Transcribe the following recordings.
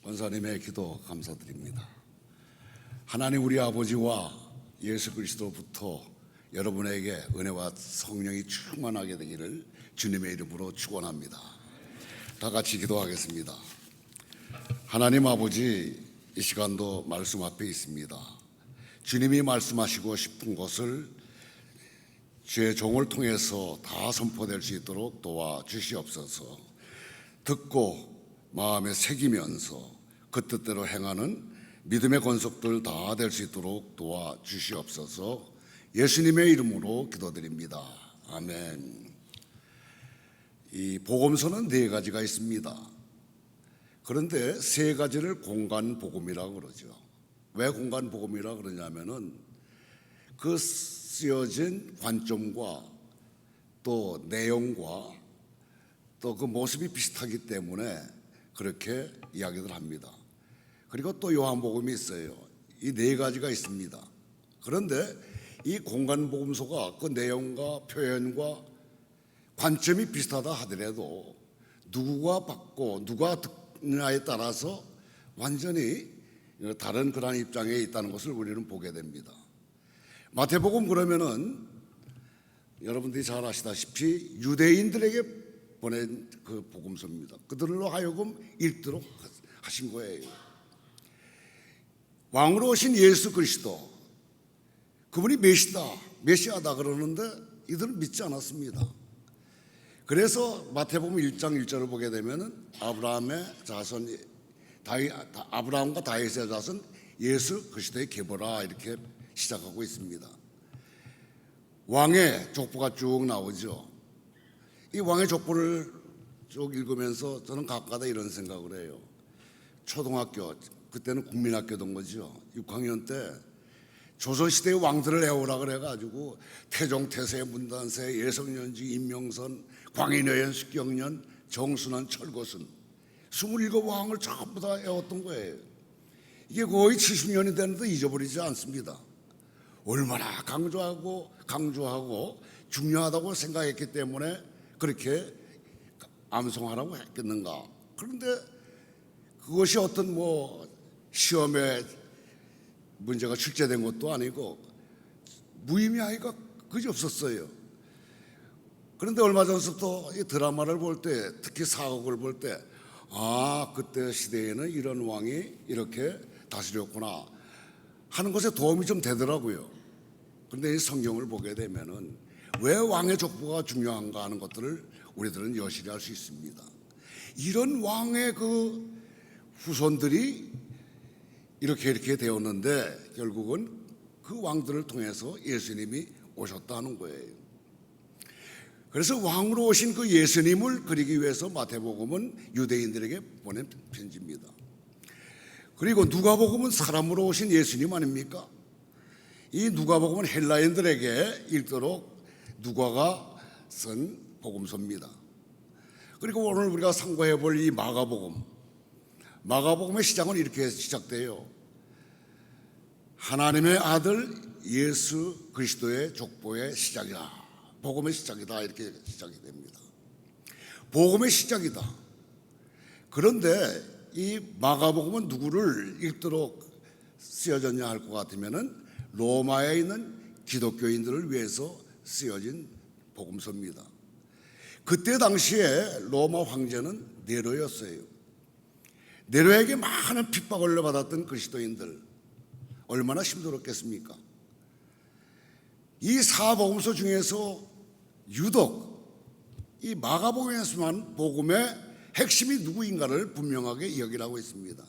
권사님의 기도 감사드립니다. 하나님 우리 아버지와 예수 그리스도부터 여러분에게 은혜와 성령이 충만하게 되기를 주님의 이름으로 축원합니다. 다 같이 기도하겠습니다. 하나님 아버지, 이 시간도 말씀 앞에 있습니다. 주님이 말씀하시고 싶은 것을 주의 종을 통해서 다 선포될 수 있도록 도와주시옵소서. 듣고 마음에 새기면서 그 뜻대로 행하는 믿음의 권속들 다 될 수 있도록 도와주시옵소서. 예수님의 이름으로 기도드립니다. 아멘. 이 복음서는 4가지가 있습니다. 그런데 3가지를 공간복음이라고 그러죠. 왜 공간복음이라고 그러냐면은 그 쓰여진 관점과 또 내용과 또 그 모습이 비슷하기 때문에 그렇게 이야기를 합니다. 그리고 또 요한복음이 있어요. 이 4가지가 있습니다. 그런데 이 공간복음서가 그 내용과 표현과 관점이 비슷하다 하더라도 누가 받고 누가 듣느냐에 따라서 완전히 다른 그런 입장에 있다는 것을 우리는 보게 됩니다. 마태복음 그러면은 여러분들이 잘 아시다시피 유대인들에게 보낸 그 복음서입니다. 그들로 하여금 읽도록 하신 거예요. 왕으로 오신 예수 그리스도, 그분이 메시아다 그러는데 이들은 믿지 않았습니다. 그래서 마태복음 1장 1절을 보게 되면은 아브라함의 자손, 아브라함과 다윗의 자손 예수 그리스도의 계보라 이렇게 시작하고 있습니다. 왕의 족보가 쭉 나오죠. 이 왕의 족보를 쭉 읽으면서 저는 가끔가다 이런 생각을 해요. 초등학교, 그때는 국민학교던 거죠. 6학년 때 조선시대의 왕들을 외우라 그래가지고 태종, 태세, 문단세, 예성년지, 임명선, 광인여연, 숙경년, 정순환, 철거순 27왕을 전부 다 외웠던 거예요. 이게 거의 70년이 됐는데도 잊어버리지 않습니다. 얼마나 강조하고 중요하다고 생각했기 때문에 그렇게 암송하라고 했겠는가. 그런데 그것이 어떤 시험에 문제가 출제된 것도 아니고 무의미하기가 그지 없었어요. 그런데 얼마 전부터 이 드라마를 볼 때, 특히 사극을 볼 때, 그때 시대에는 이런 왕이 이렇게 다스렸구나 하는 것에 도움이 좀 되더라고요. 그런데 이 성경을 보게 되면은 왜 왕의 족보가 중요한가 하는 것들을 우리들은 여실히 알 수 있습니다. 이런 왕의 그 후손들이 이렇게 되었는데 결국은 그 왕들을 통해서 예수님이 오셨다는 거예요. 그래서 왕으로 오신 그 예수님을 그리기 위해서 마태복음은 유대인들에게 보낸 편지입니다. 그리고 누가복음은 사람으로 오신 예수님 아닙니까? 이 누가복음은 헬라인들에게 읽도록 누가가 쓴 복음서입니다. 그리고 오늘 우리가 상고해 볼 이 마가복음의 시작은 이렇게 시작돼요. 하나님의 아들 예수 그리스도의 족보의 시작이다. 복음의 시작이다. 이렇게 시작이 됩니다. 복음의 시작이다. 그런데 이 마가복음은 누구를 읽도록 쓰여졌냐 할 것 같으면은 로마에 있는 기독교인들을 위해서 쓰여진 복음서입니다. 그때 당시에 로마 황제는 네로였어요. 네로에게 많은 핍박을 받았던 그리스도인들 얼마나 힘들었겠습니까? 이 사복음서 중에서 유독 이 마가복음에서만 복음의 핵심이 누구인가를 분명하게 이야기하고 있습니다.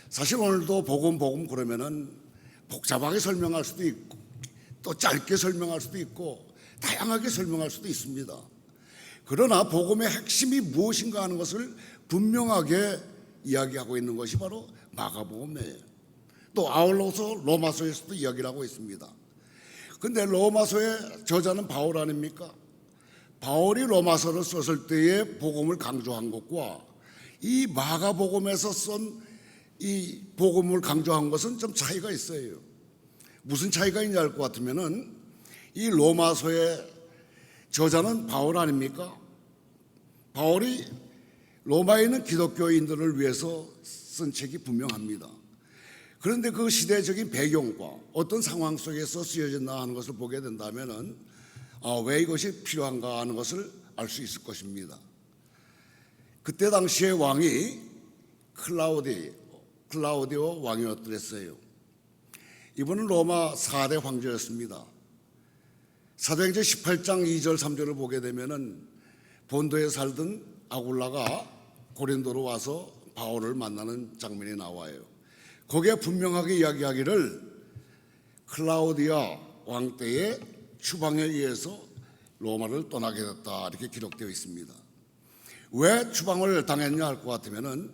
사실 오늘도 복음 그러면은 복잡하게 설명할 수도 있고 또 짧게 설명할 수도 있고 다양하게 설명할 수도 있습니다. 그러나 복음의 핵심이 무엇인가 하는 것을 분명하게 이야기하고 있는 것이 바로 마가복음이에요. 또 아울러서 로마서에서도 이야기를 하고 있습니다. 그런데 로마서의 저자는 바울 아닙니까? 바울이 로마서를 썼을 때의 복음을 강조한 것과 이 마가복음에서 쓴 이 복음을 강조한 것은 좀 차이가 있어요. 무슨 차이가 있냐 할 것 같으면은 이 로마서의 저자는 바울 아닙니까? 바울이 로마에 있는 기독교인들을 위해서 쓴 책이 분명합니다. 그런데 그 시대적인 배경과 어떤 상황 속에서 쓰여졌나 하는 것을 보게 된다면 왜 이것이 필요한가 하는 것을 알 수 있을 것입니다. 그때 당시의 왕이 클라우디오 왕이었더랬어요. 이분은 로마 4대 황제였습니다. 사도행전 18장 2절 3절을 보게 되면은 본도에 살던 아굴라가 고린도로 와서 바울을 만나는 장면이 나와요. 거기에 분명하게 이야기하기를 클라우디아 왕 때의 추방에 의해서 로마를 떠나게 됐다, 이렇게 기록되어 있습니다. 왜 추방을 당했냐 할 것 같으면은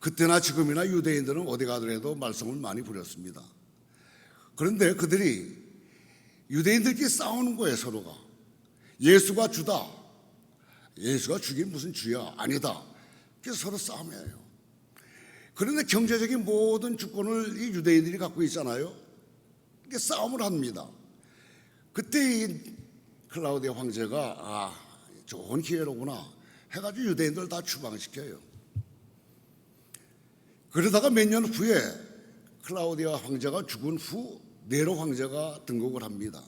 그때나 지금이나 유대인들은 어디 가더라도 말썽을 많이 부렸습니다. 그런데 그들이 유대인들끼리 싸우는 거예요. 서로가 예수가 주다, 예수가 주긴 무슨 주야, 아니다. 그래서 서로 싸움이에요. 그런데 경제적인 모든 주권을 이 유대인들이 갖고 있잖아요. 이렇게 싸움을 합니다. 그때 이 클라우디아 황제가 좋은 기회로구나 해가지고 유대인들 다 추방시켜요. 그러다가 몇 년 후에 클라우디아 황제가 죽은 후 네로 황제가 등극을 합니다.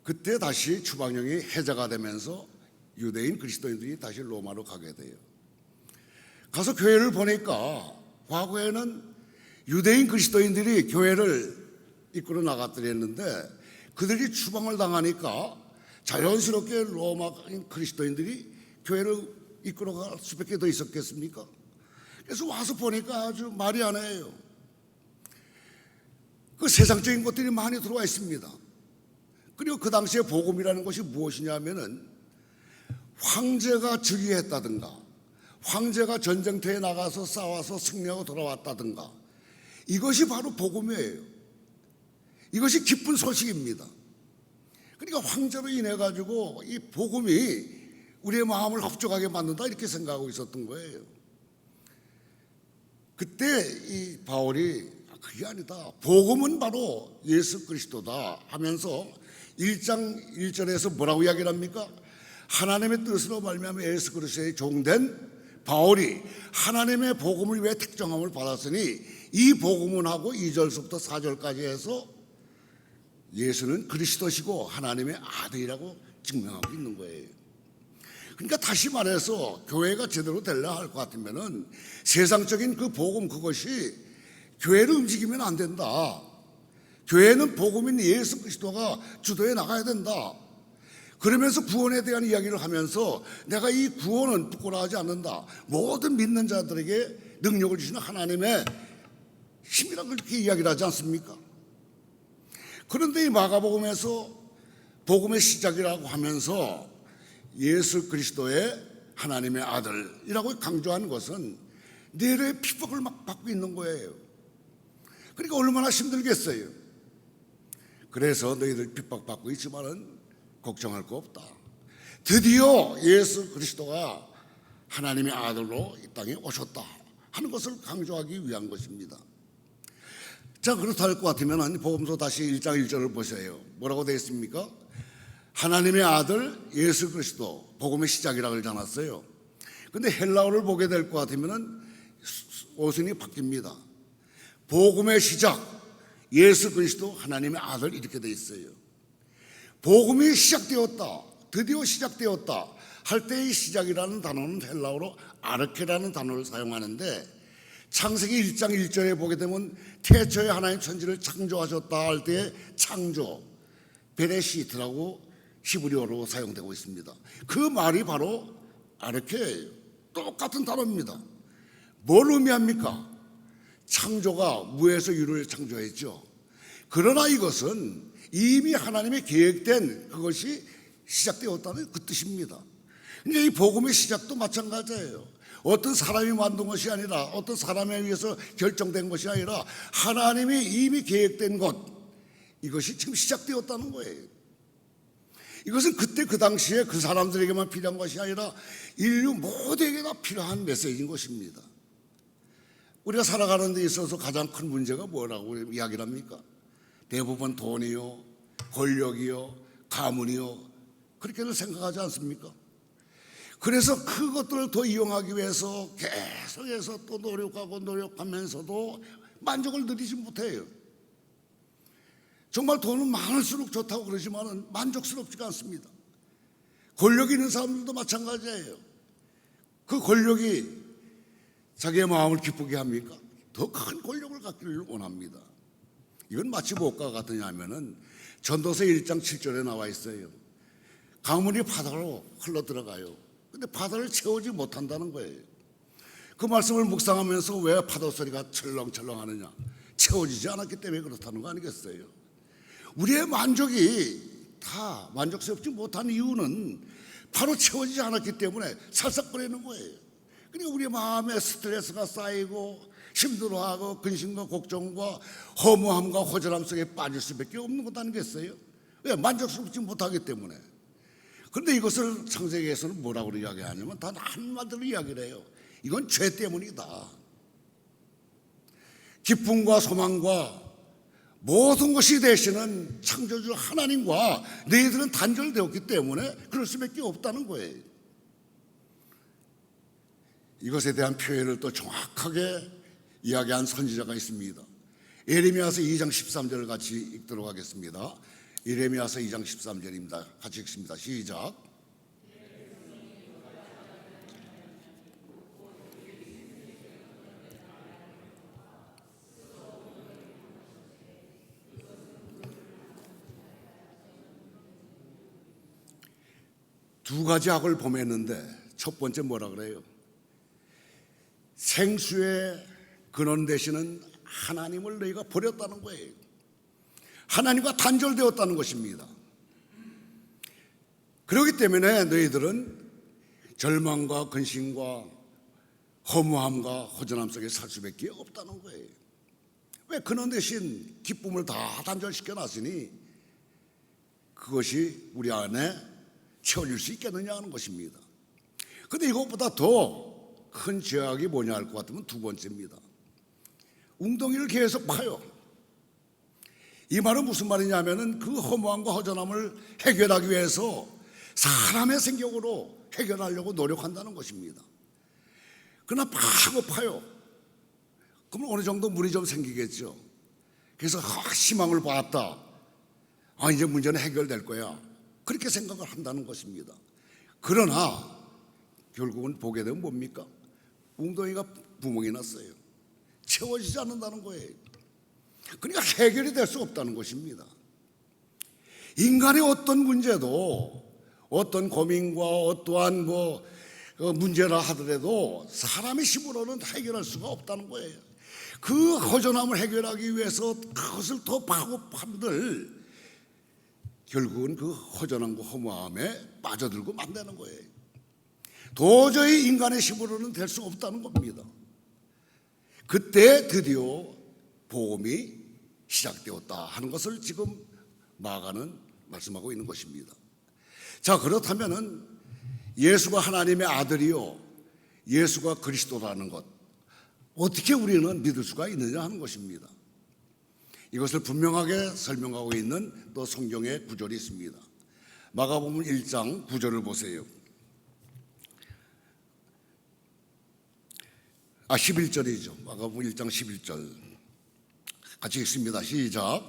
그때 다시 추방령이 해제가 되면서 유대인 그리스도인들이 다시 로마로 가게 돼요. 가서 교회를 보니까 과거에는 유대인 그리스도인들이 교회를 이끌어 나갔더랬는데 그들이 추방을 당하니까 자연스럽게 로마 그리스도인들이 교회를 이끌어갈 수밖에 더 있었겠습니까? 그래서 와서 보니까 아주 말이 안 해요. 그 세상적인 것들이 많이 들어와 있습니다. 그리고 그 당시에 복음이라는 것이 무엇이냐면은 황제가 즉위했다든가 황제가 전쟁터에 나가서 싸워서 승리하고 돌아왔다든가 이것이 바로 복음이에요. 이것이 기쁜 소식입니다. 그러니까 황제로 인해 가지고 이 복음이 우리의 마음을 흡족하게 만든다, 이렇게 생각하고 있었던 거예요. 그때 이 바울이 그게 아니다, 복음은 바로 예수 그리스도다 하면서 1장 1절에서 뭐라고 이야기를 합니까? 하나님의 뜻으로 말미암아 예수 그리스도의 종된 바울이 하나님의 복음을 위해 택정함을 받았으니 이 복음은 하고 2절부터 4절까지 해서 예수는 그리스도시고 하나님의 아들이라고 증명하고 있는 거예요. 그러니까 다시 말해서 교회가 제대로 되려 할 것 같으면은 세상적인 그 복음, 그것이 교회를 움직이면 안 된다. 교회는 복음인 예수 그리스도가 주도해 나가야 된다. 그러면서 구원에 대한 이야기를 하면서 내가 이 구원은 부끄러워하지 않는다. 모든 믿는 자들에게 능력을 주시는 하나님의 힘이라고 그렇게 이야기를 하지 않습니까? 그런데 이 마가복음에서 복음의 시작이라고 하면서 예수 그리스도의 하나님의 아들이라고 강조하는 것은 네로의 핍박을 막 받고 있는 거예요. 그러니까 얼마나 힘들겠어요. 그래서 너희들 핍박받고 있지만은 걱정할 거 없다. 드디어 예수 그리스도가 하나님의 아들로 이 땅에 오셨다 하는 것을 강조하기 위한 것입니다. 자, 그렇다 할 것 같으면 복음서 다시 1장 1절을 보세요. 뭐라고 되어 있습니까? 하나님의 아들 예수 그리스도, 복음의 시작이라고 그러지 않았어요? 근데 헬라어를 보게 될 것 같으면 어순이 바뀝니다. 복음의 시작, 예수 그리스도 하나님의 아들, 이렇게 되어 있어요. 복음이 시작되었다, 드디어 시작되었다 할 때의 시작이라는 단어는 헬라어로 아르케라는 단어를 사용하는데, 창세기 1장 1절에 보게 되면 태초에 하나님 천지를 창조하셨다 할 때의 창조, 베레시트라고 히브리어로 사용되고 있습니다. 그 말이 바로 아르케예요. 똑같은 단어입니다. 뭘 의미합니까? 창조가 무에서 유를 창조했죠. 그러나 이것은 이미 하나님의 계획된 그것이 시작되었다는 그 뜻입니다. 그러니까 이 복음의 시작도 마찬가지예요. 어떤 사람이 만든 것이 아니라, 어떤 사람에 의해서 결정된 것이 아니라 하나님이 이미 계획된 것, 이것이 지금 시작되었다는 거예요. 이것은 그때 그 당시에 그 사람들에게만 필요한 것이 아니라 인류 모두에게 다 필요한 메시지인 것입니다. 우리가 살아가는 데 있어서 가장 큰 문제가 뭐라고 이야기를 합니까? 대부분 돈이요, 권력이요, 가문이요, 그렇게들 생각하지 않습니까? 그래서 그것들을 더 이용하기 위해서 계속해서 또 노력하고 노력하면서도 만족을 누리지 못해요. 정말 돈은 많을수록 좋다고 그러지만 만족스럽지가 않습니다. 권력이 있는 사람들도 마찬가지예요. 그 권력이 자기의 마음을 기쁘게 합니까? 더 큰 권력을 갖기를 원합니다. 이건 마치 무엇과 같으냐면은 전도서 1장 7절에 나와 있어요. 강물이 바다로 흘러 들어가요. 근데 바다를 채우지 못한다는 거예요. 그 말씀을 묵상하면서 왜 파도 소리가 철렁철렁 하느냐? 채워지지 않았기 때문에 그렇다는 거 아니겠어요? 우리의 만족이 다 만족스럽지 못한 이유는 바로 채워지지 않았기 때문에 살싹거리는 거예요. 그러니까 우리 마음에 스트레스가 쌓이고 힘들어하고 근심과 걱정과 허무함과 허전함 속에 빠질 수밖에 없는 것 아니겠어요? 왜? 만족스럽지 못하기 때문에. 그런데 이것을 창세기에서는 뭐라고 이야기하냐면 단 한마디로 이야기를 해요. 이건 죄 때문이다. 기쁨과 소망과 모든 것이 되시는 창조주 하나님과 너희들은 단절되었기 때문에 그럴 수밖에 없다는 거예요. 이것에 대한 표현을 또 정확하게 이야기한 선지자가 있습니다. 예레미야서 2장 13절을 같이 읽도록 하겠습니다. 예레미야서 2장 13절입니다. 같이 읽습니다. 시작. 두 가지 악을 범했는데 첫 번째 뭐라 그래요? 생수의 근원 되시는 하나님을 너희가 버렸다는 거예요. 하나님과 단절되었다는 것입니다. 그렇기 때문에 너희들은 절망과 근심과 허무함과 허전함 속에 살 수밖에 없다는 거예요. 왜? 근원 대신 기쁨을 다 단절시켜 놨으니 그것이 우리 안에 채워질 수 있겠느냐 하는 것입니다. 그런데 이것보다 더 큰 죄악이 뭐냐 할 것 같으면 두 번째입니다. 웅덩이를 계속 파요. 이 말은 무슨 말이냐면은 그 허무함과 허전함을 해결하기 위해서 사람의 생각으로 해결하려고 노력한다는 것입니다. 그러나 파고 파요. 그러면 어느 정도 물이 좀 생기겠죠. 그래서 희망을 봤다. 이제 문제는 해결될 거야. 그렇게 생각을 한다는 것입니다. 그러나 결국은 보게 되면 뭡니까? 웅덩이가 구멍이 났어요. 채워지지 않는다는 거예요. 그러니까 해결이 될 수 없다는 것입니다. 인간의 어떤 문제도 어떤 고민과 어떠한 문제라 하더라도 사람의 힘으로는 해결할 수가 없다는 거예요. 그 허전함을 해결하기 위해서 그것을 더 파고 판들 결국은 그 허전함과 허무함에 빠져들고 만드는 거예요. 도저히 인간의 힘으로는 될 수 없다는 겁니다. 그때 드디어 복음이 시작되었다 하는 것을 지금 마가는 말씀하고 있는 것입니다. 자, 그렇다면은 예수가 하나님의 아들이요 예수가 그리스도라는 것 어떻게 우리는 믿을 수가 있느냐 하는 것입니다. 이것을 분명하게 설명하고 있는 또 성경의 구절이 있습니다. 마가복음 1장 9절을 보세요. 11절이죠. 마가복음 1장 11절 같이 읽습니다. 시작.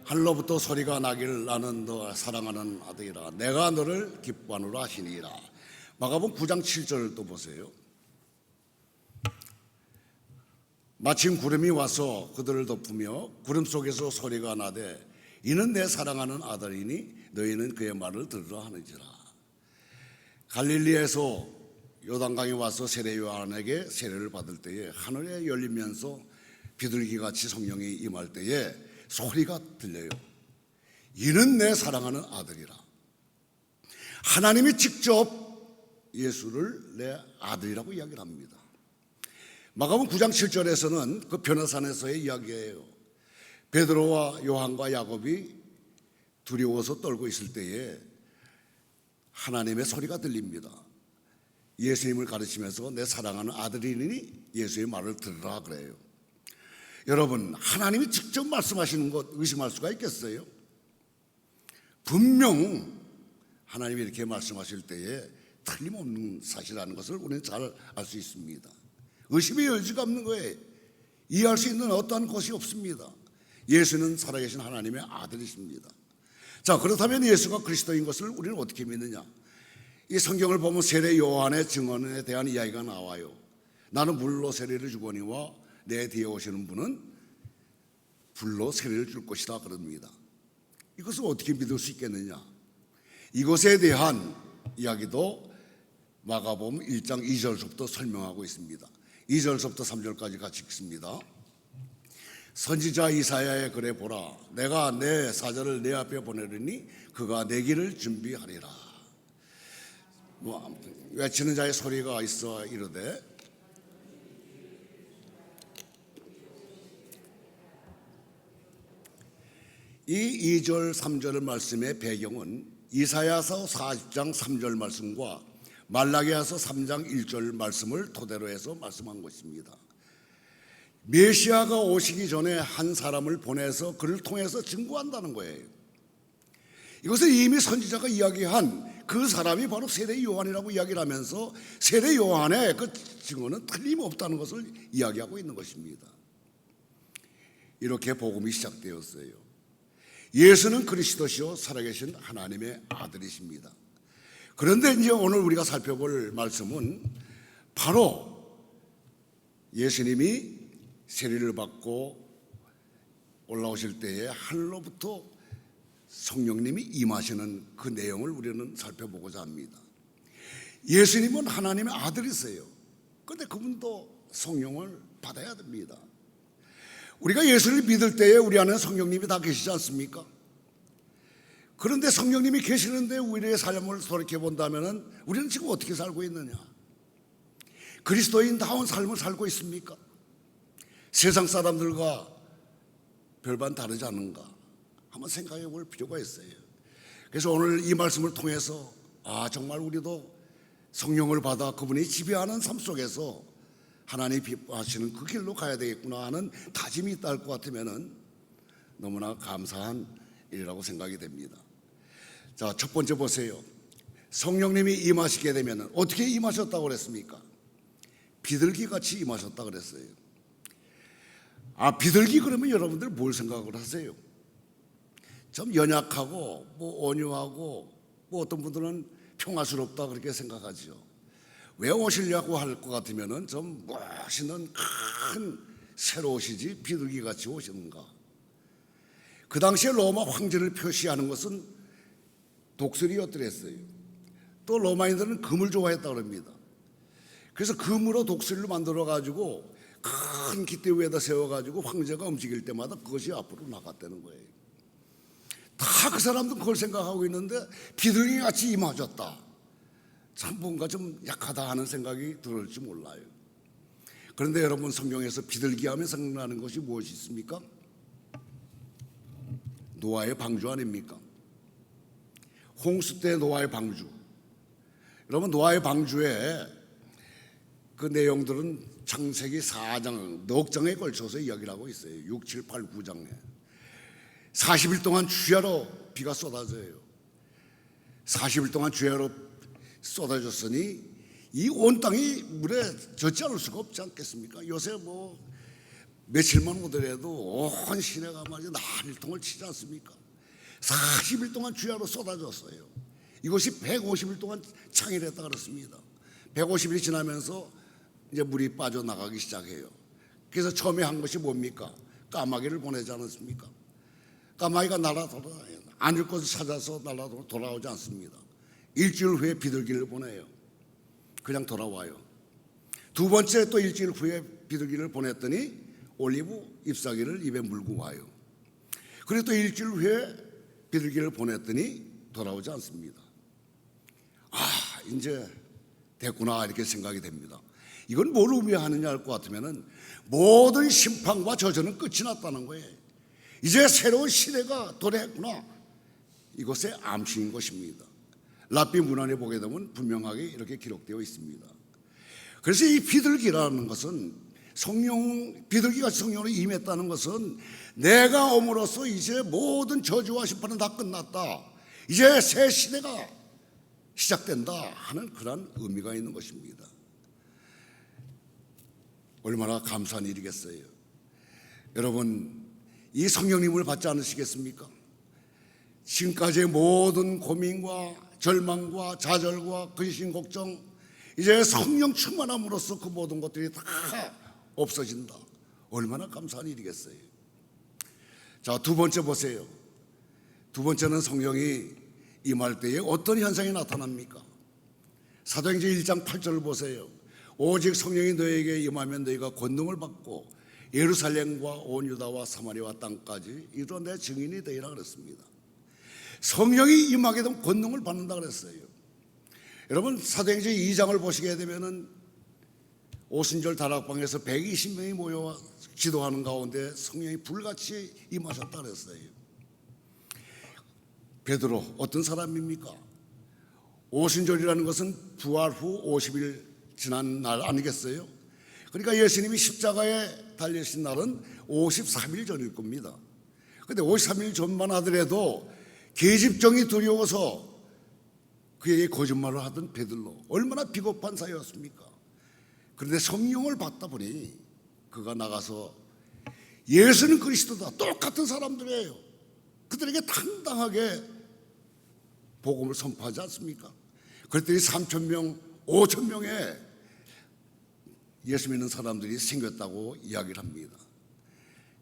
하늘로부터 소리가 나기를 나는 너 사랑하는 아들이라 내가 너를 기뻐하노라 하시니라. 마가복음 9장 7절을 또 보세요. 마침 구름이 와서 그들을 덮으며 구름 속에서 소리가 나되 이는 내 사랑하는 아들이니 너희는 그의 말을 들으라 하는지라. 갈릴리에서 요단강에 와서 세례 요한에게 세례를 받을 때에 하늘에 열리면서 비둘기같이 성령이 임할 때에 소리가 들려요. 이는 내 사랑하는 아들이라. 하나님이 직접 예수를 내 아들이라고 이야기를 합니다. 마가복음 9장 7절에서는 그 변화산에서의 이야기예요. 베드로와 요한과 야곱이 두려워서 떨고 있을 때에 하나님의 소리가 들립니다. 예수님을 가르치면서 내 사랑하는 아들이니 예수의 말을 들으라 그래요. 여러분, 하나님이 직접 말씀하시는 것 의심할 수가 있겠어요? 분명 하나님이 이렇게 말씀하실 때에 틀림없는 사실이라는 것을 우리는 잘 알 수 있습니다. 의심의 여지가 없는 거예요. 이해할 수 있는 어떠한 것이 없습니다. 예수는 살아계신 하나님의 아들이십니다. 자, 그렇다면 예수가 그리스도인 것을 우리는 어떻게 믿느냐? 이 성경을 보면 세례 요한의 증언에 대한 이야기가 나와요. 나는 물로 세례를 주거니와 내 뒤에 오시는 분은 불로 세례를 줄 것이다 그럽니다. 이것을 어떻게 믿을 수 있겠느냐? 이것에 대한 이야기도 마가복음 1장 2절부터 설명하고 있습니다. 2절부터 3절까지 같이 읽습니다. 선지자 이사야의 글에 보라, 내가 내 사자를 내 앞에 보내리니 그가 내 길을 준비하리라. 외치는 자의 소리가 있어 이르되 이 2절 3절 말씀의 배경은 이사야서 40장 3절 말씀과 말라기야서 3장 1절 말씀을 토대로 해서 말씀한 것입니다. 메시아가 오시기 전에 한 사람을 보내서 그를 통해서 증거한다는 거예요. 이것을 이미 선지자가 이야기한 그 사람이 바로 세례 요한이라고 이야기를 하면서 세례 요한의 그 증언은 틀림없다는 것을 이야기하고 있는 것입니다. 이렇게 복음이 시작되었어요. 예수는 그리스도시요 살아계신 하나님의 아들이십니다. 그런데 이제 오늘 우리가 살펴볼 말씀은 바로 예수님이 세례를 받고 올라오실 때에 하늘로부터 성령님이 임하시는 그 내용을 우리는 살펴보고자 합니다. 예수님은 하나님의 아들이세요. 그런데 그분도 성령을 받아야 됩니다. 우리가 예수를 믿을 때에 우리 안에 성령님이 다 계시지 않습니까? 그런데 성령님이 계시는데 우리의 삶을 돌이켜본다면 우리는 지금 어떻게 살고 있느냐? 그리스도인다운 삶을 살고 있습니까? 세상 사람들과 별반 다르지 않은가? 한번 생각해 볼 필요가 있어요. 그래서 오늘 이 말씀을 통해서 정말 우리도 성령을 받아 그분이 지배하는 삶 속에서 하나님이 기뻐하시는 그 길로 가야 되겠구나 하는 다짐이 있다 할 것 같으면 너무나 감사한 일이라고 생각이 됩니다. 자, 첫 번째 보세요. 성령님이 임하시게 되면 어떻게 임하셨다고 그랬습니까? 비둘기같이 임하셨다고 그랬어요. 비둘기 그러면 여러분들 뭘 생각을 하세요? 좀 연약하고 온유하고 어떤 분들은 평화스럽다 그렇게 생각하죠. 왜 오시려고 할 것 같으면 좀 멋있는 큰 새로 오시지 비둘기같이 오시는가? 그 당시에 로마 황제를 표시하는 것은 독수리였더랬어요. 또 로마인들은 금을 좋아했다고 합니다. 그래서 금으로 독수리를 만들어가지고 큰 깃대 위에다 세워가지고 황제가 움직일 때마다 그것이 앞으로 나갔다는 거예요. 다 그 사람도 그걸 생각하고 있는데 비둘기같이 임하셨다. 참 뭔가 좀 약하다 하는 생각이 들을지 몰라요. 그런데 여러분 성경에서 비둘기 하면 생각나는 것이 무엇이 있습니까? 노아의 방주 아닙니까? 홍수 때 노아의 방주. 여러분 노아의 방주에 그 내용들은 창세기 4장 넉 장에 걸쳐서 이야기를 하고 있어요. 6, 7, 8, 9장에 40일 동안 주야로 비가 쏟아져요. 40일 동안 주야로 쏟아졌으니 이 온 땅이 물에 젖지 않을 수가 없지 않겠습니까? 요새 며칠만 오더라도 온 시내가 말이야 난리통을 치지 않습니까? 40일 동안 주야로 쏟아졌어요. 이것이 150일 동안 창일했다 그렇습니다. 150일이 지나면서 이제 물이 빠져나가기 시작해요. 그래서 처음에 한 것이 뭡니까? 까마귀를 보내지 않았습니까? 까마귀가 날아 돌아요. 앉을 곳을 찾아서 날아 돌아오지 않습니다. 일주일 후에 비둘기를 보내요. 그냥 돌아와요. 두 번째 또 일주일 후에 비둘기를 보냈더니 올리브 잎사귀를 입에 물고 와요. 그리고 또 일주일 후에 비둘기를 보냈더니 돌아오지 않습니다. 이제 됐구나 이렇게 생각이 됩니다. 이건 뭘 의미하느냐 할 것 같으면 모든 심판과 저주는 끝이 났다는 거예요. 이제 새로운 시대가 도래했구나. 이것의 암시인 것입니다. 랍비 문안에 보게 되면 분명하게 이렇게 기록되어 있습니다. 그래서 이 비둘기라는 것은 비둘기가 성령으로 임했다는 것은 내가 옴으로써 이제 모든 저주와 심판은 다 끝났다. 이제 새 시대가 시작된다 하는 그런 의미가 있는 것입니다. 얼마나 감사한 일이겠어요. 여러분, 이 성령님을 받지 않으시겠습니까? 지금까지의 모든 고민과 절망과 좌절과 근심 걱정, 이제 성령 충만함으로써 그 모든 것들이 다 없어진다. 얼마나 감사한 일이겠어요. 자, 두 번째 보세요. 두 번째는 성령이 임할 때에 어떤 현상이 나타납니까? 사도행전 1장 8절을 보세요. 오직 성령이 너에게 임하면 너희가 권능을 받고 예루살렘과 온 유다와 사마리아 땅까지 이르러 내 증인이 되리라 그랬습니다. 성령이 임하게 되면 권능을 받는다 그랬어요. 여러분, 사도행전 2장을 보시게 되면은 오순절 다락방에서 120명이 모여 기도하는 가운데 성령이 불같이 임하셨다 그랬어요. 베드로 어떤 사람입니까? 오순절이라는 것은 부활 후 50일 지난 날 아니겠어요? 그러니까 예수님이 십자가에 달리신 날은 53일 전일 겁니다. 그런데 53일 전만 하더라도 계집종이 두려워서 그에게 거짓말을 하던 베드로, 얼마나 비겁한 사이였습니까? 그런데 성령을 받다 보니 그가 나가서 예수는 그리스도다, 똑같은 사람들이에요. 그들에게 당당하게 복음을 선포하지 않습니까? 그랬더니 3,000명, 5,000명의 예수 믿는 사람들이 생겼다고 이야기를 합니다.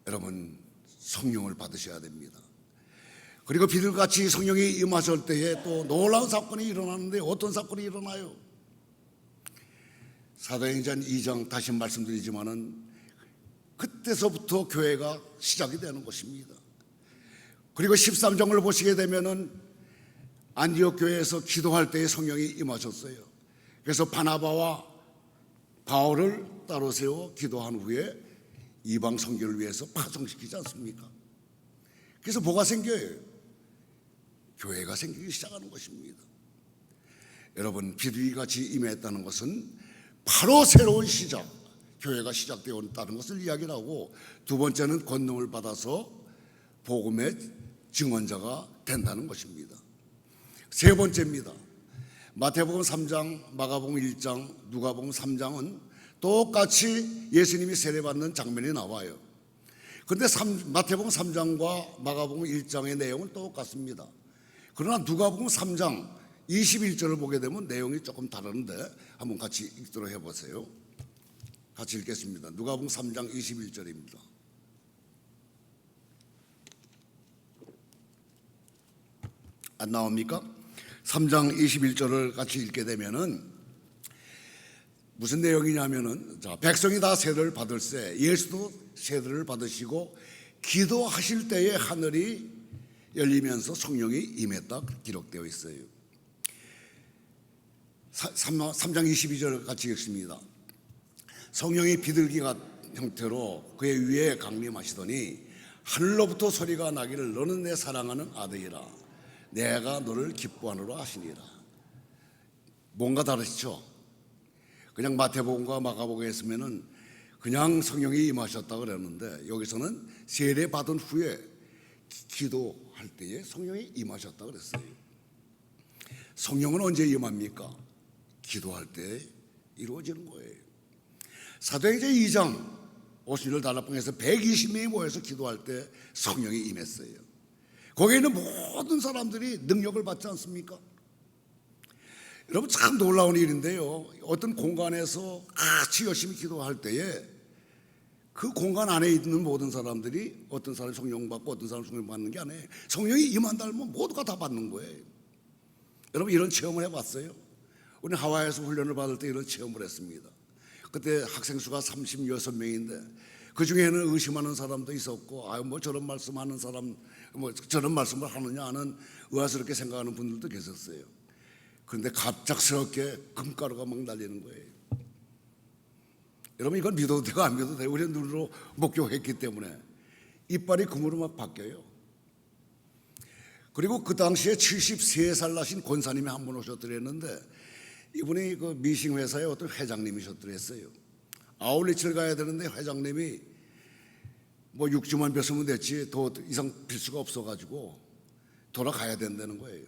여러분, 성령을 받으셔야 됩니다. 그리고 비둘같이 성령이 임하실 때에 또 놀라운 사건이 일어나는데 어떤 사건이 일어나요? 사도행전 2장 다시 말씀드리지만은 그때서부터 교회가 시작이 되는 것입니다. 그리고 13장을 보시게 되면은 안디옥 교회에서 기도할 때에 성령이 임하셨어요. 그래서 바나바와 바울을 따로 세워 기도한 후에 이방 선교를 위해서 파송시키지 않습니까? 그래서 뭐가 생겨요? 교회가 생기기 시작하는 것입니다. 여러분, 비둘기같이 임했다는 것은 바로 새로운 시작, 교회가 시작되었다는 것을 이야기를 하고, 두 번째는 권능을 받아서 복음의 증언자가 된다는 것입니다. 세 번째입니다. 마태복음 3장, 마가복음 1장, 누가복음 3장은 똑같이 예수님이 세례받는 장면이 나와요. 그런데 마태복음 3장과 마가복음 1장의 내용은 똑같습니다. 그러나 누가복음 3장 21절을 보게 되면 내용이 조금 다른데 한번 같이 읽도록 해보세요. 같이 읽겠습니다. 누가복음 3장 21절입니다. 안 나옵니까? 3장 21절을 같이 읽게 되면은 무슨 내용이냐면은, 자, 백성이 다 세례를 받을세 예수도 세례를 받으시고 기도하실 때에 하늘이 열리면서 성령이 임했다 기록되어 있어요. 3장 22절 같이 읽습니다. 성령이 비둘기가 형태로 그의 위에 강림하시더니 하늘로부터 소리가 나기를 너는 내 사랑하는 아들이라 내가 너를 기뻐하노라 하시니라. 뭔가 다르시죠? 그냥 마태복음과 마가복음에 있으면은 그냥 성령이 임하셨다 그랬는데 여기서는 세례 받은 후에 기도할 때에 성령이 임하셨다 그랬어요. 성령은 언제 임합니까? 기도할 때 이루어지는 거예요. 사도행전 2장 오순절 다락방에서 120명이 모여서 기도할 때 성령이 임했어요. 거기에 있는 모든 사람들이 능력을 받지 않습니까? 여러분, 참 놀라운 일인데요, 어떤 공간에서 같이 열심히 기도할 때에 그 공간 안에 있는 모든 사람들이 어떤 사람이 성령 받고 어떤 사람이 성령 받는 게 아니에요. 성령이 임한다면 모두가 다 받는 거예요. 여러분, 이런 체험을 해봤어요? 우리 하와이에서 훈련을 받을 때 이런 체험을 했습니다. 그때 학생 수가 36명인데 그 중에는 의심하는 사람도 있었고, 뭐 저런 말씀하는 사람, 뭐 저런 말씀을 하느냐 하는 의아스럽게 생각하는 분들도 계셨어요. 그런데 갑작스럽게 금가루가 막 날리는 거예요. 여러분, 이건 믿어도 되고 안 믿어도 돼요. 우리 눈으로 목격했기 때문에 이빨이 금으로 막 바뀌어요. 그리고 그 당시에 73살 나신 권사님이 한 분 오셨더랬는데 이분이 그 미싱 회사의 어떤 회장님이셨더랬어요. 아울렛을 가야 되는데 회장님이 뭐 6주만 뵀으면 됐지 더 이상 빌 수가 없어가지고 돌아가야 된다는 거예요.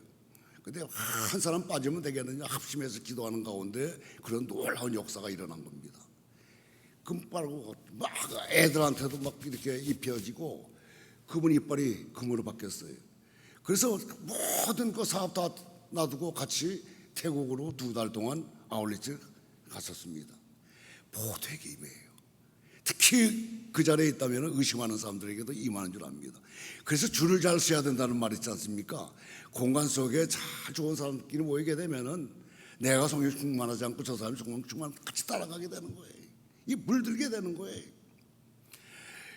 근데 한 사람 빠지면 되겠느냐 합심해서 기도하는 가운데 그런 놀라운 역사가 일어난 겁니다. 금 빨고 막 애들한테도 막 이렇게 입혀지고 그분 이빨이 금으로 바뀌었어요. 그래서 모든 그 사업 다 놔두고 같이 태국으로 2달 동안 아울렛을 갔었습니다. 모두의 기회예요. 특히 그 자리에 있다면 의심하는 사람들에게도 임하는 줄 압니다. 그래서 줄을 잘 서야 된다는 말 있지 않습니까? 공간 속에 잘 좋은 사람끼리 모이게 되면은 내가 성령 충만하지 않고 저 사람이 성령 충만 같이 따라가게 되는 거예요. 이 물들게 되는 거예요.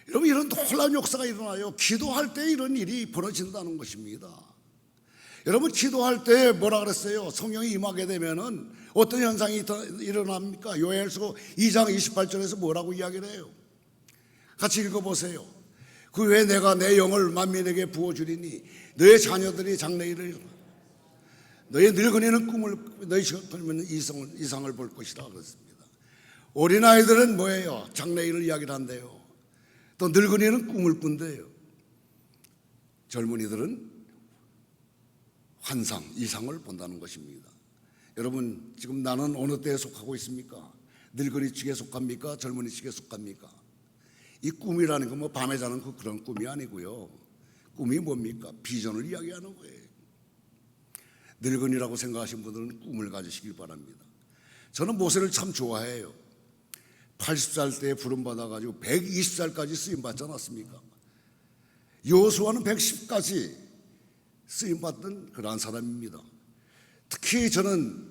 여러분, 이런 놀라운 역사가 일어나요. 기도할 때 이런 일이 벌어진다는 것입니다. 여러분, 기도할 때 뭐라 그랬어요? 성령이 임하게 되면은 어떤 현상이 일어납니까? 요엘서 2장 28절에서 뭐라고 이야기를 해요? 같이 읽어보세요. 그 외에 내가 내 영을 만민에게 부어주리니 너의 자녀들이 장래일을, 너의 늙은이는 꿈을, 너희 젊은이는 이상을 볼 것이라 그랬습니다. 어린아이들은 뭐예요? 장래일을 이야기를 한대요. 또 늙은이는 꿈을 꾼대요. 젊은이들은 환상, 이상을 본다는 것입니다. 여러분, 지금 나는 어느 때에 속하고 있습니까? 늙은이 측에 속합니까? 젊은이 측에 속합니까? 이 꿈이라는 건 뭐 밤에 자는 그런 꿈이 아니고요. 꿈이 뭡니까? 비전을 이야기하는 거예요. 늙은이라고 생각하시는 분들은 꿈을 가지시길 바랍니다. 저는 모세를 참 좋아해요. 80살 때 부름받아가지고 120살까지 쓰임받지 않았습니까? 여호수아는 110까지 쓰임받던 그러한 사람입니다. 특히 저는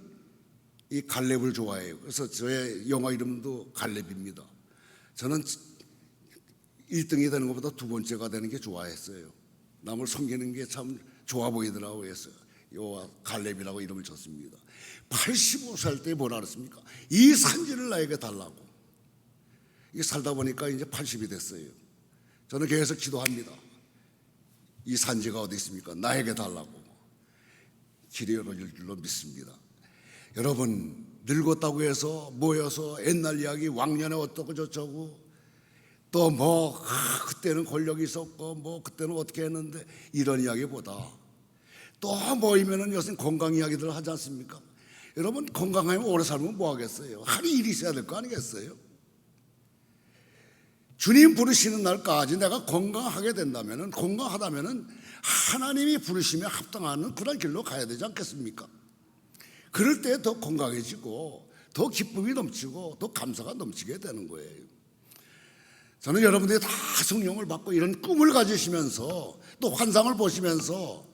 이 갈렙을 좋아해요. 그래서 저의 영화 이름도 갈렙입니다. 저는 1등이 되는 것보다 2번째가 되는 게 좋아했어요. 남을 섬기는 게 참 좋아 보이더라고요. 해서 여호와 갈렙이라고 이름을 줬습니다. 85살 때 뭐라 그랬습니까? 이 산지를 나에게 달라고. 이게 살다 보니까 이제 80이 됐어요. 저는 계속 기도합니다. 이 산지가 어디 있습니까? 나에게 달라고. 길이 열어질 줄로 믿습니다. 여러분, 늙었다고 해서 모여서 옛날 이야기, 왕년에 어떻고 저쩌고, 또 뭐 그때는 권력이 있었고 뭐 그때는 어떻게 했는데, 이런 이야기보다 또 모이면은 요새 건강 이야기들을 하지 않습니까? 여러분, 건강하면 오래 살면 뭐 하겠어요? 하루 일이 있어야 될 거 아니겠어요? 주님 부르시는 날까지 내가 건강하게 된다면은, 건강하다면은 하나님이 부르심에 합당하는 그런 길로 가야 되지 않겠습니까? 그럴 때 더 건강해지고 더 기쁨이 넘치고 더 감사가 넘치게 되는 거예요. 저는 여러분들이 다 성령을 받고 이런 꿈을 가지시면서 또 환상을 보시면서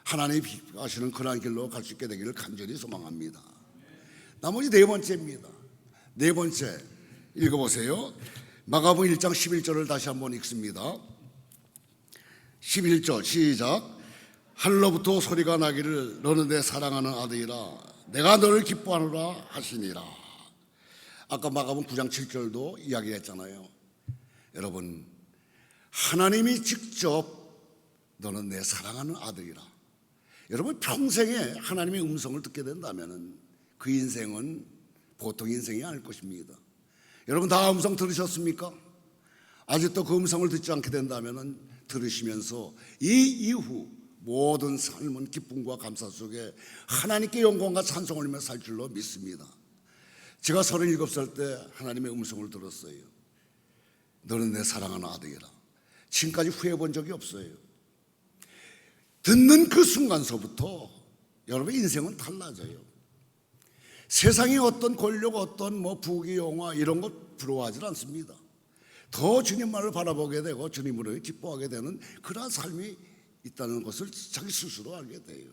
하나님이 하시는 그러한 길로 갈 수 있게 되기를 간절히 소망합니다. 나머지 4번째입니다. 4번째 읽어보세요. 마가복음 1장 11절을 다시 한번 읽습니다. 11절 시작. 하늘로부터 소리가 나기를 너는 내 사랑하는 아들이라 내가 너를 기뻐하노라 하시니라. 아까 마가복음 9장 7절도 이야기했잖아요. 여러분, 하나님이 직접 너는 내 사랑하는 아들이라. 여러분, 평생에 하나님의 음성을 듣게 된다면 그 인생은 보통 인생이 아닐 것입니다. 여러분, 다 음성 들으셨습니까? 아직도 그 음성을 듣지 않게 된다면 들으시면서 이 이후 모든 삶은 기쁨과 감사 속에 하나님께 영광과 찬송을 하며 살 줄로 믿습니다. 제가 37살 때 하나님의 음성을 들었어요. 너는 내 사랑하는 아들이라. 지금까지 후회해 본 적이 없어요. 듣는 그 순간서부터 여러분의 인생은 달라져요. 세상이 어떤 권력, 어떤 뭐 부귀, 영화 이런 것 부러워하지 않습니다. 더 주님만을 바라보게 되고 주님으로 기뻐하게 되는 그러한 삶이 있다는 것을 자기 스스로 알게 돼요.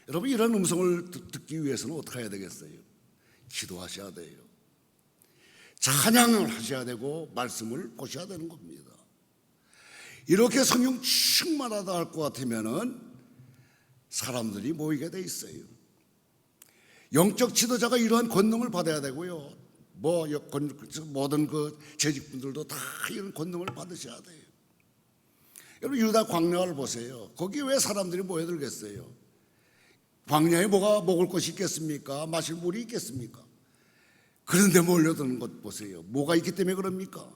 여러분, 이런 음성을 듣기 위해서는 어떻게 해야 되겠어요? 기도하셔야 돼요. 찬양을 하셔야 되고 말씀을 보셔야 되는 겁니다. 이렇게 성령 충만하다 할 것 같으면은 사람들이 모이게 돼 있어요. 영적 지도자가 이러한 권능을 받아야 되고요. 모든 그 재직분들도 다 이런 권능을 받으셔야 돼요. 여러분, 유다 광야를 보세요. 거기 왜 사람들이 모여들겠어요? 광야에 뭐가 먹을 것이 있겠습니까? 마실 물이 있겠습니까? 그런데 몰려드는 것 보세요. 뭐가 있기 때문에 그럽니까?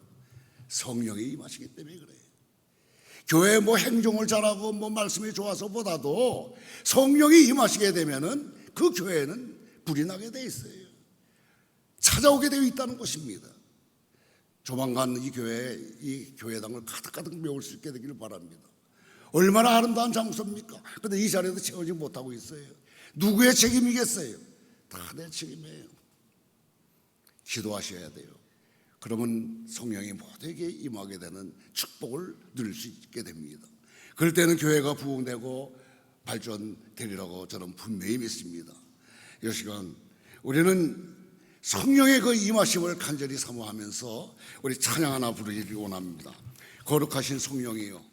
성령이 임하시기 때문에 그래요. 교회 뭐 행정을 잘하고 뭐 말씀이 좋아서보다도 성령이 임하시게 되면은 그 교회는 불이 나게 돼 있어요. 찾아오게 되어 있다는 것입니다. 조만간 이 교회, 이 교회당을 가득가득 메울 수 있게 되기를 바랍니다. 얼마나 아름다운 장소입니까? 그런데 이 자리에도 채우지 못하고 있어요. 누구의 책임이겠어요? 다 내 책임이에요. 기도하셔야 돼요. 그러면 성령이 모두에게 임하게 되는 축복을 누릴 수 있게 됩니다. 그럴 때는 교회가 부흥되고 발전되리라고 저는 분명히 믿습니다. 이 시간 우리는 성령의 그 임하심을 간절히 사모하면서 우리 찬양 하나 부르기를 원합니다. 거룩하신 성령이요,